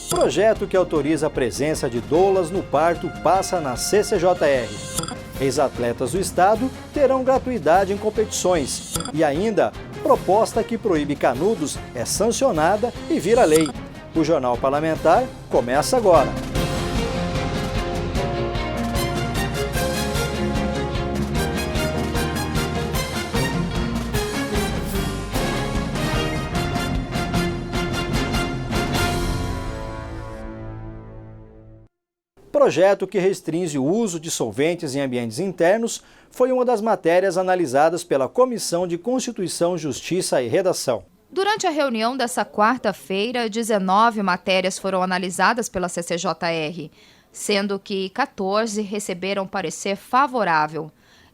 Projeto que autoriza a presença de doulas no parto passa na CCJR. Ex-atletas do estado terão gratuidade em competições. E ainda, proposta que proíbe canudos é sancionada e vira lei. O Jornal Parlamentar começa agora. Projeto que restringe o uso de solventes em ambientes internos foi uma das matérias analisadas pela Comissão de Constituição, Justiça e Redação. Durante a reunião dessa quarta-feira, 19 matérias foram analisadas pela CCJR, sendo que 14 receberam parecer favorável.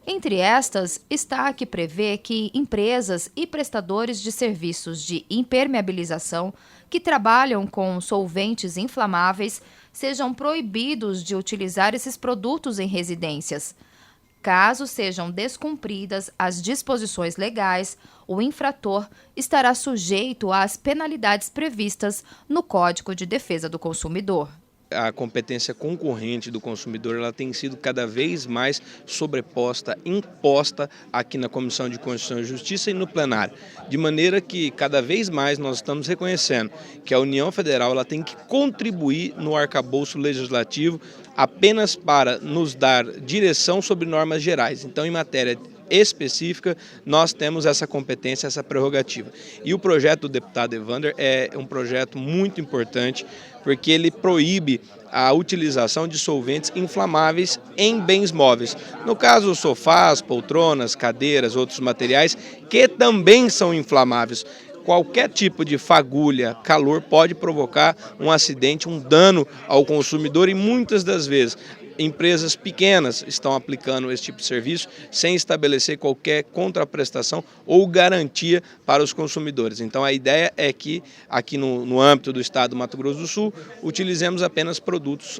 Entre estas, está a que prevê que empresas e prestadores de serviços de impermeabilização que trabalham com solventes inflamáveis sejam proibidos de utilizar esses produtos em residências. Caso sejam descumpridas as disposições legais, o infrator estará sujeito às penalidades previstas no Código de Defesa do Consumidor. A competência concorrente do consumidor ela tem sido cada vez mais sobreposta, imposta aqui na Comissão de Constituição e Justiça e no plenário, de maneira que cada vez mais nós estamos reconhecendo que a União Federal ela tem que contribuir no arcabouço legislativo apenas para nos dar direção sobre normas gerais. Então, em matéria específica, nós temos essa competência, essa prerrogativa. E o projeto do deputado Evander é um projeto muito importante, porque ele proíbe a utilização de solventes inflamáveis em bens móveis. No caso, sofás, poltronas, cadeiras, outros materiais que também são inflamáveis. Qualquer tipo de fagulha, calor pode provocar um acidente, um dano ao consumidor e muitas das vezes empresas pequenas estão aplicando esse tipo de serviço sem estabelecer qualquer contraprestação ou garantia para os consumidores. Então a ideia é que aqui no âmbito do estado do Mato Grosso do Sul utilizemos apenas produtos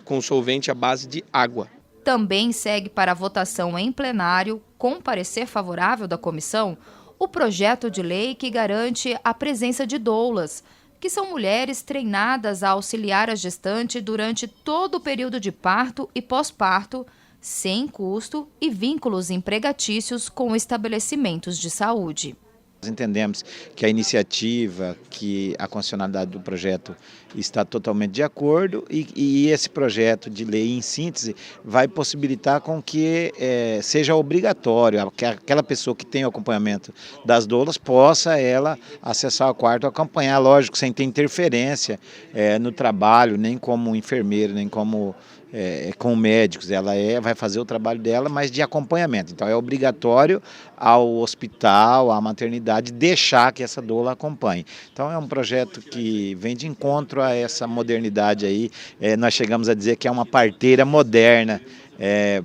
com solvente à base de água. Também segue para a votação em plenário, com parecer favorável da comissão, o projeto de lei que garante a presença de doulas, que são mulheres treinadas a auxiliar a gestante durante todo o período de parto e pós-parto, sem custo e vínculos empregatícios com estabelecimentos de saúde. Nós entendemos que a iniciativa, que a constitucionalidade do projeto está totalmente de acordo e esse projeto de lei, em síntese, vai possibilitar com que seja obrigatório que aquela pessoa que tem o acompanhamento das doulas possa ela acessar o quarto e acompanhar, lógico, sem ter interferência no trabalho, nem como enfermeiro, nem como com médicos, ela vai fazer o trabalho dela, mas de acompanhamento. Então é obrigatório ao hospital, à maternidade, deixar que essa doula acompanhe. Então é um projeto que vem de encontro a essa modernidade aí. Nós chegamos a dizer que é uma parteira moderna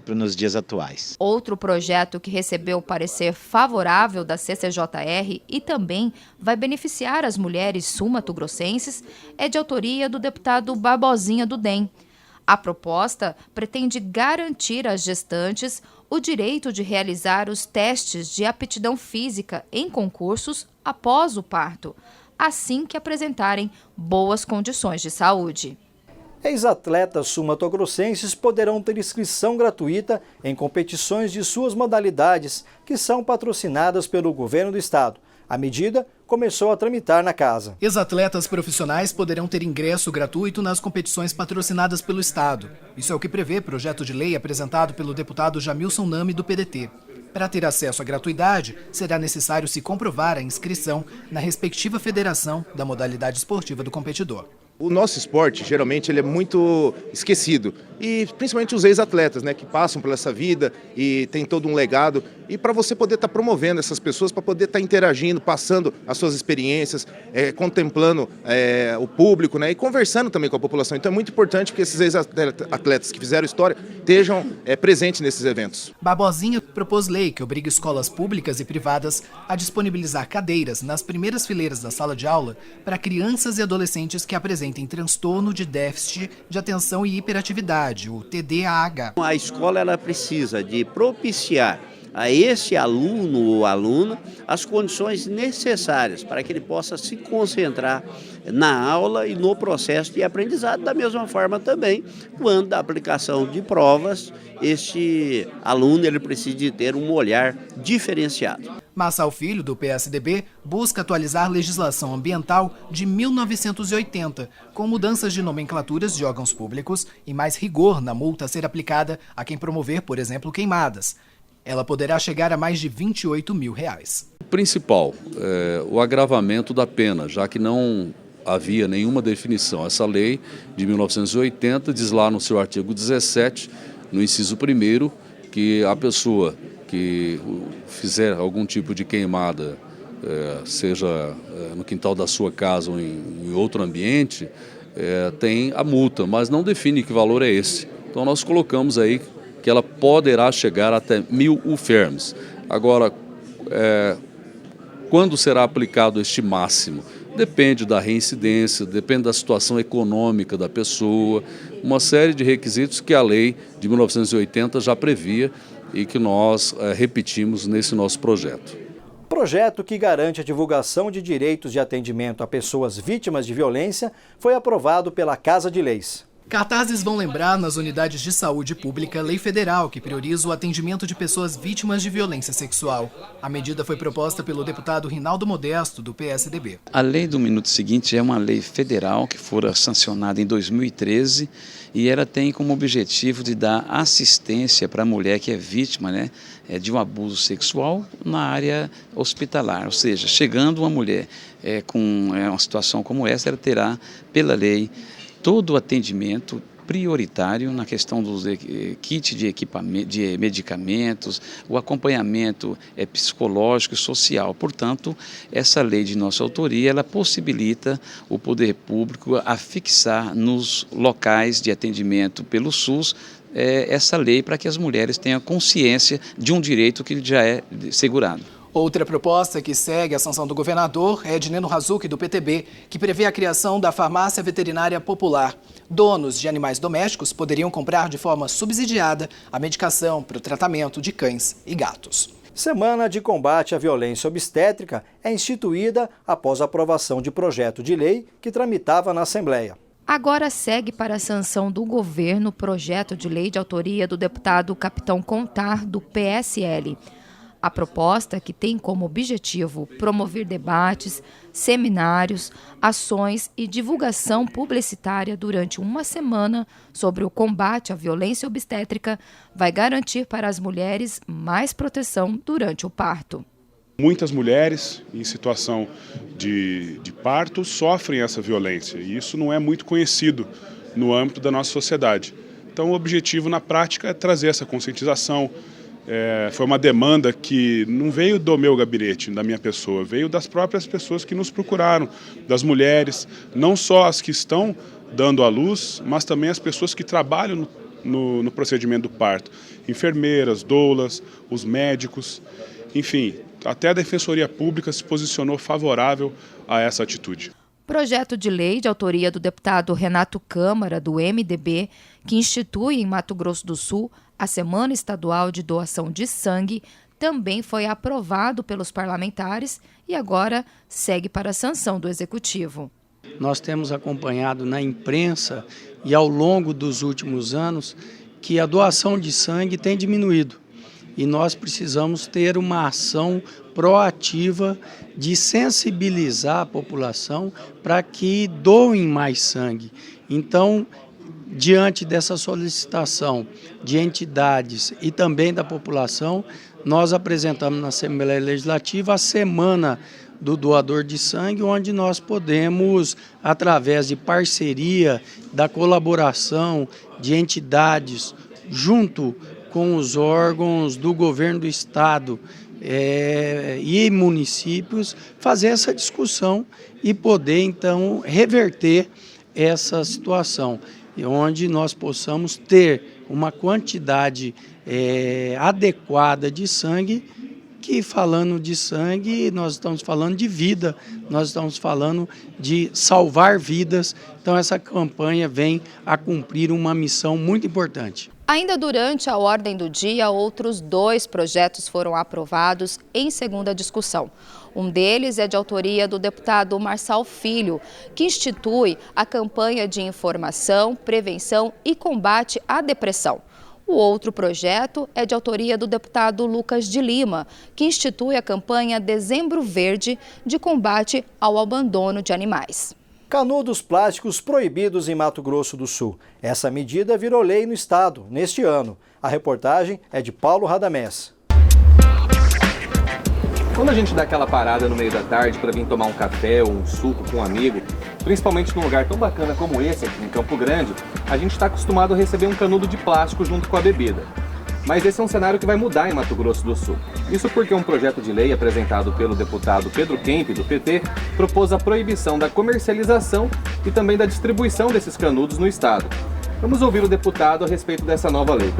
nos dias atuais. Outro projeto que recebeu parecer favorável da CCJR e também vai beneficiar as mulheres sul-mato-grossenses é de autoria do deputado Barbosinha do DEM. A proposta pretende garantir às gestantes o direito de realizar os testes de aptidão física em concursos após o parto, assim que apresentarem boas condições de saúde. Ex-atletas sul-mato-grossenses poderão ter inscrição gratuita em competições de suas modalidades, que são patrocinadas pelo governo do estado. A medida começou a tramitar na casa. Ex-atletas profissionais poderão ter ingresso gratuito nas competições patrocinadas pelo estado. Isso é o que prevê projeto de lei apresentado pelo deputado Jamilson Nami, do PDT. Para ter acesso à gratuidade, será necessário se comprovar a inscrição na respectiva federação da modalidade esportiva do competidor. O nosso esporte, geralmente, ele é muito esquecido. E principalmente os ex-atletas, né, que passam por essa vida e tem todo um legado. E para você poder estar promovendo essas pessoas, para poder estar interagindo, passando as suas experiências, contemplando o público, né, e conversando também com a população. Então é muito importante que esses ex-atletas que fizeram história estejam presentes nesses eventos. Barbosinha propôs lei que obriga escolas públicas e privadas a disponibilizar cadeiras nas primeiras fileiras da sala de aula para crianças e adolescentes que apresentem transtorno de déficit de atenção e hiperatividade, o TDAH. A escola ela precisa de propiciar a esse aluno ou aluna as condições necessárias para que ele possa se concentrar na aula e no processo de aprendizado. Da mesma forma também, quando a aplicação de provas, este aluno ele precisa de ter um olhar diferenciado. Massal Filho, do PSDB, busca atualizar legislação ambiental de 1980, com mudanças de nomenclaturas de órgãos públicos e mais rigor na multa a ser aplicada a quem promover, por exemplo, queimadas. Ela poderá chegar a mais de R$28 mil. O principal é o agravamento da pena, já que não havia nenhuma definição. Essa lei de 1980 diz lá no seu artigo 17, no inciso 1º, que a pessoa que fizer algum tipo de queimada, seja no quintal da sua casa ou em outro ambiente, tem a multa, mas não define que valor é esse. Então nós colocamos aí que ela poderá chegar até 1.000 UFERMs. Agora, quando será aplicado este máximo? Depende da reincidência, depende da situação econômica da pessoa, uma série de requisitos que a lei de 1980 já previa e que nós repetimos nesse nosso projeto. Projeto que garante a divulgação de direitos de atendimento a pessoas vítimas de violência foi aprovado pela Casa de Leis. Cartazes vão lembrar nas unidades de saúde pública lei federal que prioriza o atendimento de pessoas vítimas de violência sexual. A medida foi proposta pelo deputado Rinaldo Modesto, do PSDB. A lei do Minuto Seguinte é uma lei federal que fora sancionada em 2013 e ela tem como objetivo de dar assistência para a mulher que é vítima, de um abuso sexual na área hospitalar. Ou seja, chegando uma mulher com uma situação como essa, ela terá, pela lei, todo o atendimento prioritário na questão dos kits de medicamentos, o acompanhamento psicológico e social. Portanto, essa lei de nossa autoria, ela possibilita o poder público a fixar nos locais de atendimento pelo SUS essa lei para que as mulheres tenham consciência de um direito que já é segurado. Outra proposta que segue a sanção do governador é de Neno Razucchi, do PTB, que prevê a criação da farmácia veterinária popular. Donos de animais domésticos poderiam comprar de forma subsidiada a medicação para o tratamento de cães e gatos. Semana de combate à violência obstétrica é instituída após a aprovação de projeto de lei que tramitava na Assembleia. Agora segue para a sanção do governo o projeto de lei de autoria do deputado Capitão Contar, do PSL. A proposta, que tem como objetivo promover debates, seminários, ações e divulgação publicitária durante uma semana sobre o combate à violência obstétrica, vai garantir para as mulheres mais proteção durante o parto. Muitas mulheres em situação de parto sofrem essa violência e isso não é muito conhecido no âmbito da nossa sociedade. Então o objetivo na prática é trazer essa conscientização. Foi uma demanda que não veio do meu gabinete, da minha pessoa, veio das próprias pessoas que nos procuraram, das mulheres, não só as que estão dando à luz, mas também as pessoas que trabalham no procedimento do parto, enfermeiras, doulas, os médicos, enfim, até a Defensoria Pública se posicionou favorável a essa atitude. Projeto de lei de autoria do deputado Renato Câmara, do MDB, que institui em Mato Grosso do Sul a Semana Estadual de Doação de Sangue, também foi aprovado pelos parlamentares e agora segue para a sanção do Executivo. Nós temos acompanhado na imprensa e ao longo dos últimos anos que a doação de sangue tem diminuído. E nós precisamos ter uma ação proativa de sensibilizar a população para que doem mais sangue. Então, diante dessa solicitação de entidades e também da população, nós apresentamos na Assembleia Legislativa a Semana do Doador de Sangue, onde nós podemos, através de parceria, da colaboração de entidades, junto com os órgãos do governo do Estado e municípios, fazer essa discussão e poder, então, reverter essa situação, onde nós possamos ter uma quantidade adequada de sangue que falando de sangue, nós estamos falando de vida, nós estamos falando de salvar vidas. Então essa campanha vem a cumprir uma missão muito importante. Ainda durante a ordem do dia, outros 2 projetos foram aprovados em segunda discussão. Um deles é de autoria do deputado Marçal Filho, que institui a campanha de informação, prevenção e combate à depressão. O outro projeto é de autoria do deputado Lucas de Lima, que institui a campanha Dezembro Verde de combate ao abandono de animais. Canudos plásticos proibidos em Mato Grosso do Sul. Essa medida virou lei no estado neste ano. A reportagem é de Paulo Radamés. Quando a gente dá aquela parada no meio da tarde para vir tomar um café ou um suco com um amigo, principalmente num lugar tão bacana como esse aqui em Campo Grande, a gente está acostumado a receber um canudo de plástico junto com a bebida. Mas esse é um cenário que vai mudar em Mato Grosso do Sul. Isso porque um projeto de lei apresentado pelo deputado Pedro Kemp, do PT, propôs a proibição da comercialização e também da distribuição desses canudos no estado. Vamos ouvir o deputado a respeito dessa nova lei.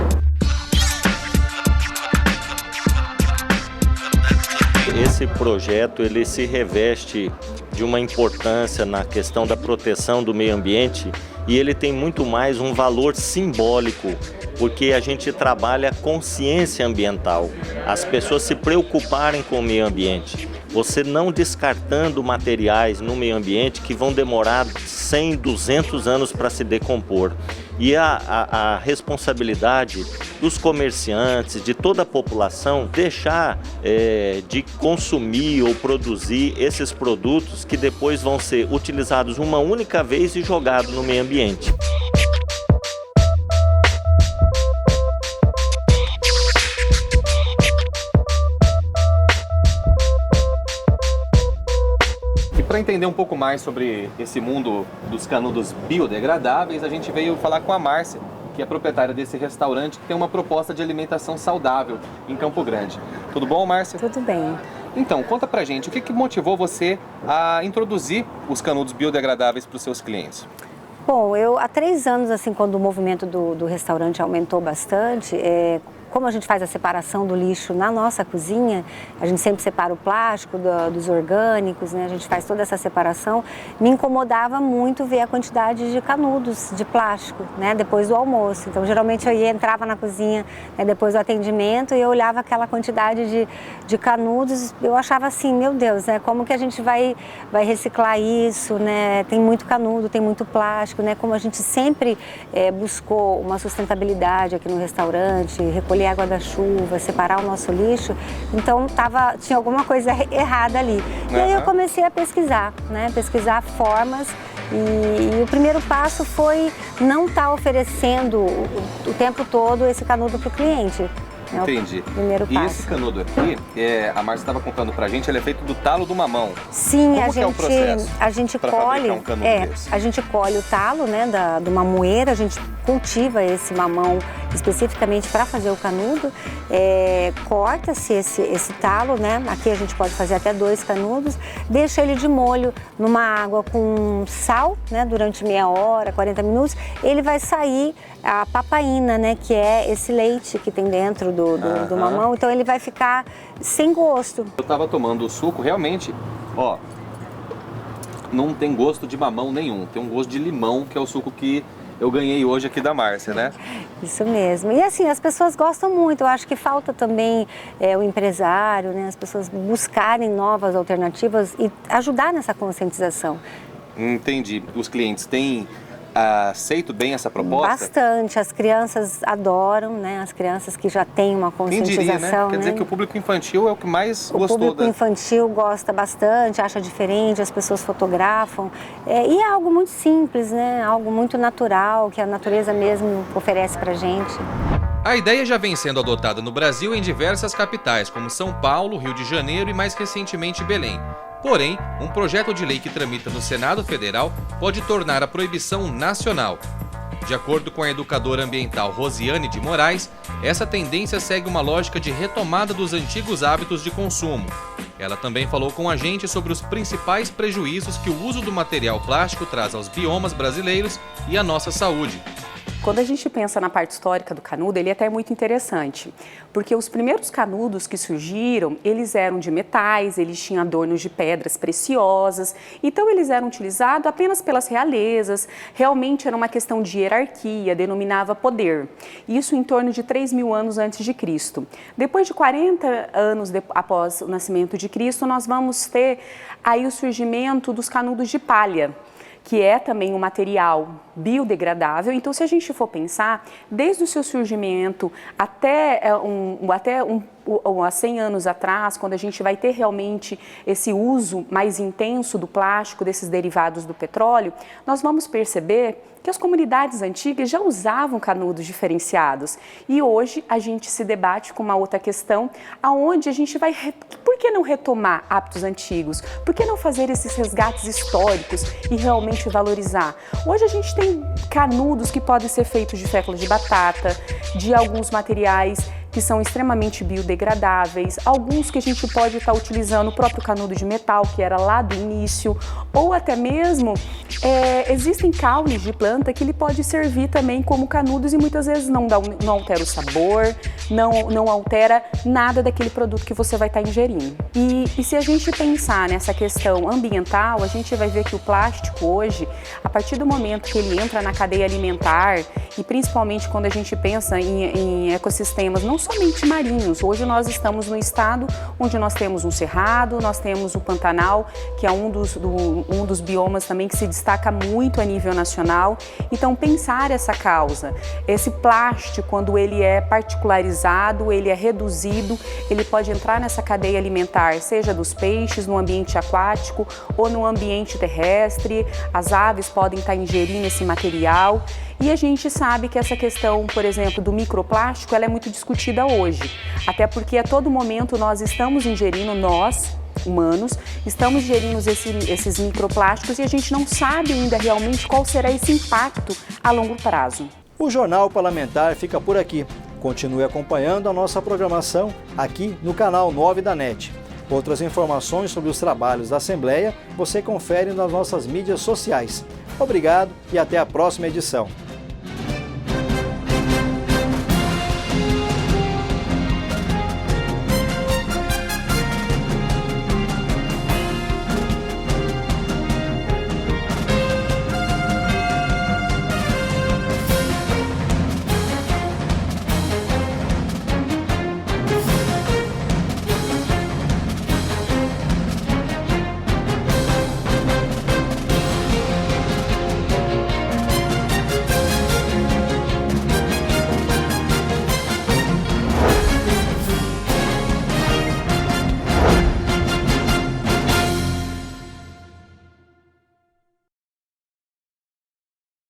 Esse projeto ele se reveste de uma importância na questão da proteção do meio ambiente e ele tem muito mais um valor simbólico, porque a gente trabalha consciência ambiental, as pessoas se preocuparem com o meio ambiente, você não descartando materiais no meio ambiente que vão demorar 100, 200 anos para se decompor. E a responsabilidade dos comerciantes, de toda a população, deixar de consumir ou produzir esses produtos que depois vão ser utilizados uma única vez e jogados no meio ambiente. Para entender um pouco mais sobre esse mundo dos canudos biodegradáveis, a gente veio falar com a Márcia, que é proprietária desse restaurante, que tem uma proposta de alimentação saudável em Campo Grande. Tudo bom, Márcia? Tudo bem. Então, conta pra gente, o que motivou você a introduzir os canudos biodegradáveis para os seus clientes? Bom, eu há 3 anos, assim, quando o movimento do restaurante aumentou bastante, como a gente faz a separação do lixo na nossa cozinha, a gente sempre separa o plástico dos orgânicos, né? A gente faz toda essa separação. Me incomodava muito ver a quantidade de canudos de plástico, né? Depois do almoço. Então, geralmente eu entrava na cozinha, né, depois do atendimento e eu olhava aquela quantidade de canudos. Eu achava assim, meu Deus, né? Como que a gente vai reciclar isso, né? Tem muito canudo, tem muito plástico, né? Como a gente sempre buscou uma sustentabilidade aqui no restaurante, recolher água da chuva, separar o nosso lixo, então tinha alguma coisa errada ali. E aí eu comecei a pesquisar, né? Pesquisar formas e o primeiro passo foi não estar oferecendo o tempo todo esse canudo para o cliente. Entendi. Primeiro passo. E esse canudo aqui, a Márcia estava contando pra gente, ele é feito do talo do mamão. Sim, Como que é o processo a gente pra colhe, fabricar um canudo desse? A gente colhe o talo, né, do mamoeiro, a gente cultiva esse mamão especificamente para fazer o canudo, corta-se esse talo, né, aqui a gente pode fazer até 2 canudos, deixa ele de molho numa água com sal, né, durante meia hora, 40 minutos, ele vai sair a papaína, né, que é esse leite que tem dentro do mamão, então ele vai ficar sem gosto. Eu tava tomando o suco, realmente, ó, não tem gosto de mamão nenhum, tem um gosto de limão, que é o suco que eu ganhei hoje aqui da Márcia, né? Isso mesmo. E assim, as pessoas gostam muito, eu acho que falta também o empresário, né, as pessoas buscarem novas alternativas e ajudar nessa conscientização. Entendi. Os clientes têm aceito bem essa proposta? Bastante, as crianças adoram, né? As crianças que já têm uma conscientização. Quem diria, né? Quer dizer que o público infantil é o que mais gostou. O público infantil gosta bastante, acha diferente, as pessoas fotografam. E é algo muito simples, né? Algo muito natural, que a natureza mesmo oferece pra gente. A ideia já vem sendo adotada no Brasil em diversas capitais, como São Paulo, Rio de Janeiro e mais recentemente Belém. Porém, um projeto de lei que tramita no Senado Federal pode tornar a proibição nacional. De acordo com a educadora ambiental Rosiane de Moraes, essa tendência segue uma lógica de retomada dos antigos hábitos de consumo. Ela também falou com a gente sobre os principais prejuízos que o uso do material plástico traz aos biomas brasileiros e à nossa saúde. Quando a gente pensa na parte histórica do canudo, ele até é muito interessante, porque os primeiros canudos que surgiram, eles eram de metais, eles tinham adornos de pedras preciosas, então eles eram utilizados apenas pelas realezas, realmente era uma questão de hierarquia, denominava poder. Isso em torno de 3.000 anos antes de Cristo. Depois de 40 anos após o nascimento de Cristo, nós vamos ter aí o surgimento dos canudos de palha, que é também um material biodegradável. Então, se a gente for pensar, desde o seu surgimento até há 100 anos atrás, quando a gente vai ter realmente esse uso mais intenso do plástico, desses derivados do petróleo, nós vamos perceber que as comunidades antigas já usavam canudos diferenciados. E hoje a gente se debate com uma outra questão, aonde a gente vai... Por que não retomar hábitos antigos? Por que não fazer esses resgates históricos e realmente valorizar? Hoje a gente tem canudos que podem ser feitos de fécula de batata, de alguns materiais que são extremamente biodegradáveis, alguns que a gente pode estar utilizando o próprio canudo de metal, que era lá do início, ou até mesmo existem caules de planta que ele pode servir também como canudos e muitas vezes não altera o sabor, não altera nada daquele produto que você vai estar ingerindo. E se a gente pensar nessa questão ambiental, a gente vai ver que o plástico hoje, a partir do momento que ele entra na cadeia alimentar, e principalmente quando a gente pensa em ecossistemas, não somente marinhos. Hoje nós estamos no estado onde nós temos um cerrado, nós temos o Pantanal, que é um dos biomas também que se destaca muito a nível nacional. Então, pensar essa causa, esse plástico, quando ele é particularizado, ele é reduzido, ele pode entrar nessa cadeia alimentar, seja dos peixes, no ambiente aquático ou no ambiente terrestre, as aves podem estar ingerindo esse material. E a gente sabe que essa questão, por exemplo, do microplástico, ela é muito discutida hoje, até porque a todo momento nós estamos ingerindo, nós, humanos, estamos ingerindo esses microplásticos e a gente não sabe ainda realmente qual será esse impacto a longo prazo. O Jornal Parlamentar fica por aqui. Continue acompanhando a nossa programação aqui no canal 9 da NET. Outras informações sobre os trabalhos da Assembleia você confere nas nossas mídias sociais. Obrigado e até a próxima edição.